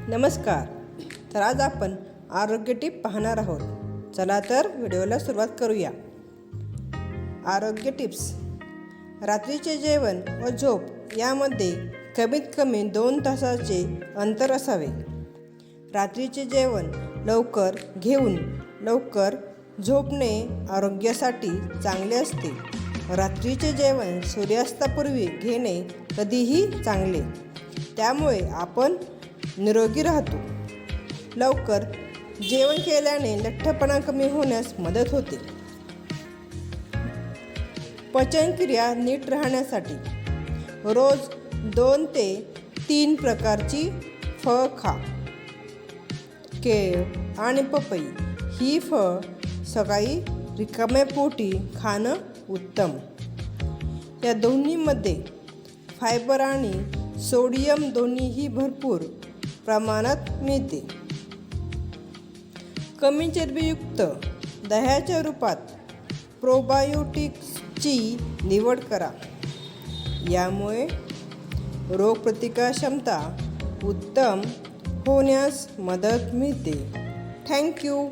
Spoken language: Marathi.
नमस्कार. तर आज आपण आरोग्य टिप पाहणार आहोत. चला तर व्हिडिओला सुरुवात करूया. आरोग्य टिप्स. रात्रीचे जेवण व झोप यामध्ये कमीत कमी 2 तासाचे अंतर असावे. रात्रीचे जेवण लवकर घेऊन लवकर झोपणे आरोग्यासाठी चांगले असते. रात्रीचे जेवण सूर्यास्तापूर्वी घेणे कधीही चांगले. त्यामुळे आपण निरोगी राहतो. लवकर जेवण केल्याने लठ्ठपणा कमी होण्यास मदत होते. पचनक्रिया नीट राहण्यासाठी रोज 2 ते 3 प्रकारची फळं खा. केळ आणि पपई ही फळं सकाळी रिकाम्या पोटी खाणं उत्तम. या दोन्हीमध्ये फायबर आणि सोडियम दोन्हीही भरपूर प्रमाणात मिळते. कमी चरबीयुक्त दह्याच्या रूपात प्रोबायोटिक्सची निवड करा. यामुळे रोगप्रतिकारक्षमता उत्तम होण्यास मदत मिळते. थँक्यू.